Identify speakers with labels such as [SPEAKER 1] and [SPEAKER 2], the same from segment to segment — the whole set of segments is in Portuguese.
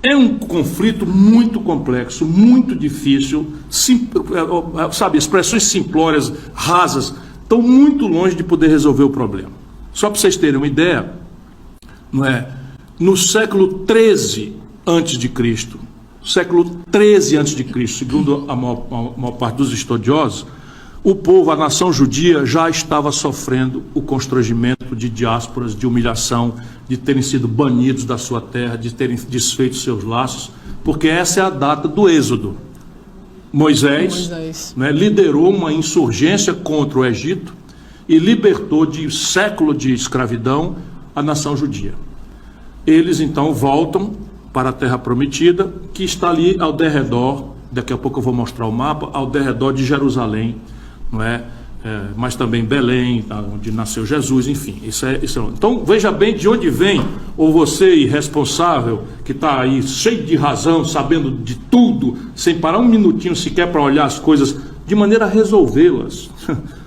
[SPEAKER 1] É um conflito muito complexo, muito difícil, sabe, expressões simplórias, rasas, estão muito longe de poder resolver o problema. Só para vocês terem uma ideia, não é? No século XIII a.C., século XIII a.C., segundo a maior parte dos estudiosos, o povo, a nação judia, já estava sofrendo o constrangimento de diásporas, de humilhação, de terem sido banidos da sua terra, de terem desfeito seus laços, porque essa é a data do Êxodo. Moisés. Né, liderou uma insurgência contra o Egito e libertou de século de escravidão a nação judia. Eles então voltam para a terra prometida, que está ali ao derredor, daqui a pouco eu vou mostrar o mapa, ao derredor de Jerusalém, não é? Mas também Belém, onde nasceu Jesus, enfim, isso é. Então veja bem de onde vem, ou você irresponsável, que está aí cheio de razão, sabendo de tudo, sem parar um minutinho sequer para olhar as coisas, de maneira a resolvê-las.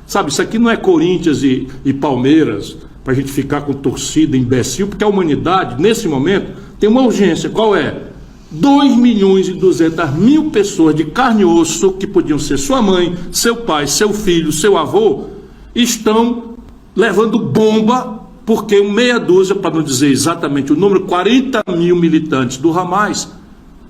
[SPEAKER 1] Sabe, isso aqui não é Corinthians e Palmeiras, para a gente ficar com torcida imbecil, porque a humanidade, nesse momento, tem uma urgência. Qual é? 2.200.000 pessoas de carne e osso, que podiam ser sua mãe, seu pai, seu filho, seu avô, estão levando bomba, porque meia dúzia, para não dizer exatamente o número, 40.000 militantes do Hamas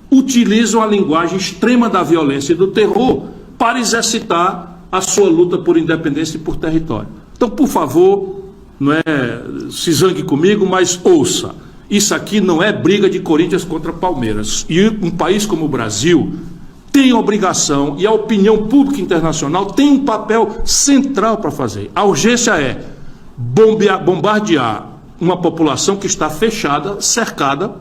[SPEAKER 1] utilizam a linguagem extrema da violência e do terror para exercitar a sua luta por independência e por território. Então, por favor, não é, se zangue comigo, mas ouça. Isso aqui não é briga de Corinthians contra Palmeiras. E um país como o Brasil tem a obrigação, e a opinião pública internacional tem um papel central para fazer. A urgência é bombardear uma população que está fechada, cercada.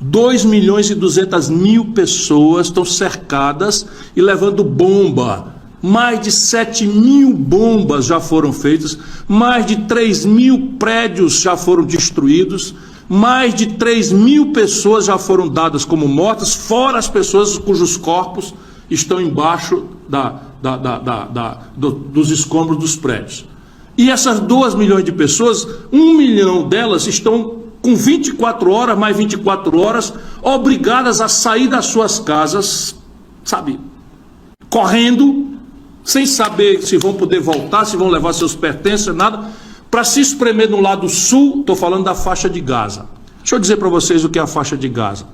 [SPEAKER 1] 2.200.000 pessoas estão cercadas e levando bomba. Mais de 7.000 bombas já foram feitas, mais de 3.000 prédios já foram destruídos, mais de 3.000 pessoas já foram dadas como mortas, fora as pessoas cujos corpos estão embaixo dos escombros dos prédios. E essas 2 milhões de pessoas, 1 milhão delas estão com 24 horas, mais 24 horas, obrigadas a sair das suas casas, sabe, correndo, sem saber se vão poder voltar, se vão levar seus pertences, nada, para se espremer no lado sul. Estou falando da faixa de Gaza. Deixa eu dizer para vocês o que é a faixa de Gaza.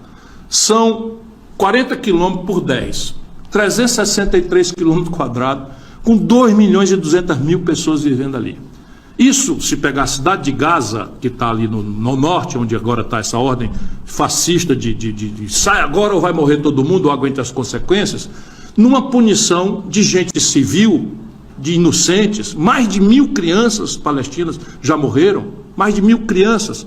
[SPEAKER 1] São 40 quilômetros por 10, 363 quilômetros quadrados, com 2.200.000 pessoas vivendo ali. Isso, se pegar a cidade de Gaza, que está ali no norte, onde agora está essa ordem fascista de sai agora ou vai morrer todo mundo, ou aguenta as consequências, numa punição de gente civil, de inocentes, mais de 1.000 crianças palestinas já morreram, mais de 1.000 crianças,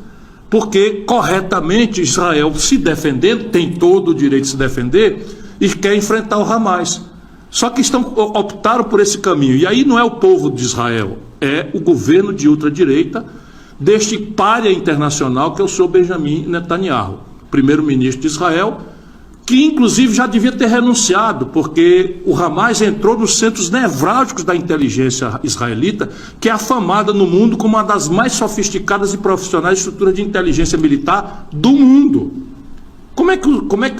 [SPEAKER 1] porque corretamente Israel, se defendendo, tem todo o direito de se defender, e quer enfrentar o Hamas. Só que optaram por esse caminho, e aí não é o povo de Israel, é o governo de ultradireita deste pária internacional que é o senhor Benjamin Netanyahu, primeiro-ministro de Israel, que inclusive já devia ter renunciado, porque o Hamas entrou nos centros nevrálgicos da inteligência israelita, que é afamada no mundo como uma das mais sofisticadas e profissionais estruturas de inteligência militar do mundo. Como é que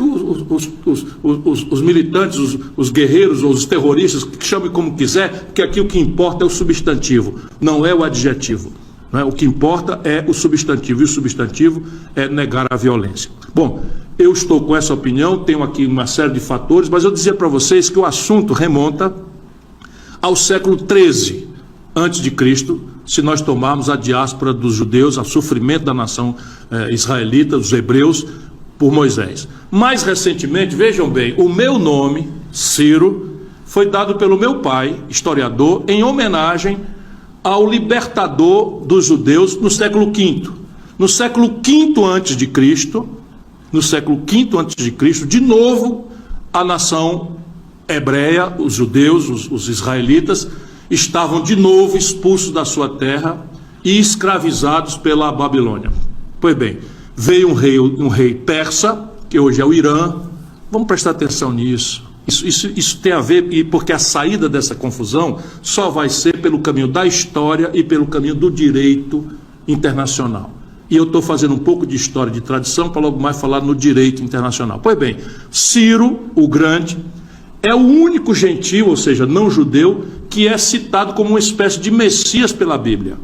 [SPEAKER 1] os militantes, os guerreiros ou os terroristas, que chamem como quiser, porque aqui o que importa é o substantivo, não é o adjetivo. Não é? O que importa é o substantivo, e o substantivo é negar a violência. Bom, eu estou com essa opinião, tenho aqui uma série de fatores, mas eu dizia para vocês que o assunto remonta ao século XIII a.C., se nós tomarmos a diáspora dos judeus, o sofrimento da nação israelita, dos hebreus, por Moisés. Mais recentemente, vejam bem, o meu nome, Ciro, foi dado pelo meu pai, historiador, em homenagem ao libertador dos judeus no século V. No século V a.C., de novo, a nação hebreia, os judeus, os israelitas, estavam de novo expulsos da sua terra e escravizados pela Babilônia. Pois bem, veio um rei persa, que hoje é o Irã. Vamos prestar atenção nisso. Isso tem a ver, porque a saída dessa confusão só vai ser pelo caminho da história e pelo caminho do direito internacional. e eu estou fazendo um pouco de história de tradição para logo mais falar no direito internacional. Pois bem, Ciro, o Grande, é o único gentio, ou seja, não judeu, que é citado como uma espécie de Messias pela Bíblia.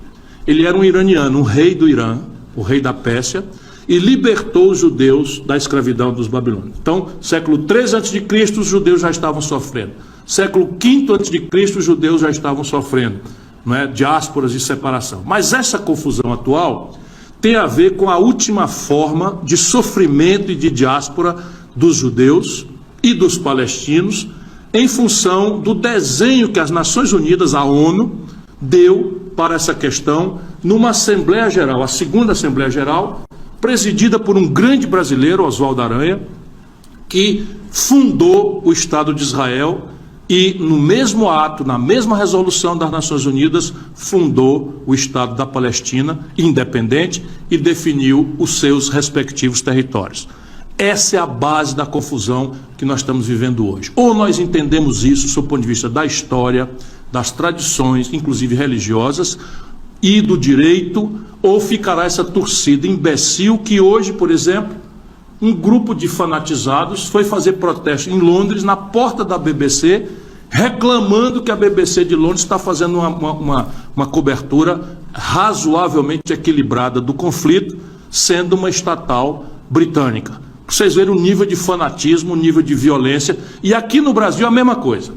[SPEAKER 1] Ele era um iraniano, um rei do Irã, o rei da Pérsia, e libertou os judeus da escravidão dos babilônios. Então, século 3 a.C., os judeus já estavam sofrendo. Século 5 a.C., os judeus já estavam sofrendo, não é? Diásporas e separação. Mas essa confusão atual tem a ver com a última forma de sofrimento e de diáspora dos judeus e dos palestinos, em função do desenho que as Nações Unidas, a ONU, deu para essa questão numa Assembleia Geral, a segunda Assembleia Geral, presidida por um grande brasileiro, Oswaldo Aranha, que fundou o Estado de Israel e, no mesmo ato, na mesma resolução das Nações Unidas, fundou o Estado da Palestina, independente, e definiu os seus respectivos territórios. Essa é a base da confusão que nós estamos vivendo hoje. Ou nós entendemos isso, sob o ponto de vista da história, das tradições, inclusive religiosas, e do direito, ou ficará essa torcida imbecil que hoje, por exemplo, um grupo de fanatizados foi fazer protesto em Londres, na porta da BBC, reclamando que a BBC de Londres está fazendo uma cobertura razoavelmente equilibrada do conflito, sendo uma estatal britânica. Vocês verem o nível de fanatismo, o nível de violência, e aqui no Brasil a mesma coisa.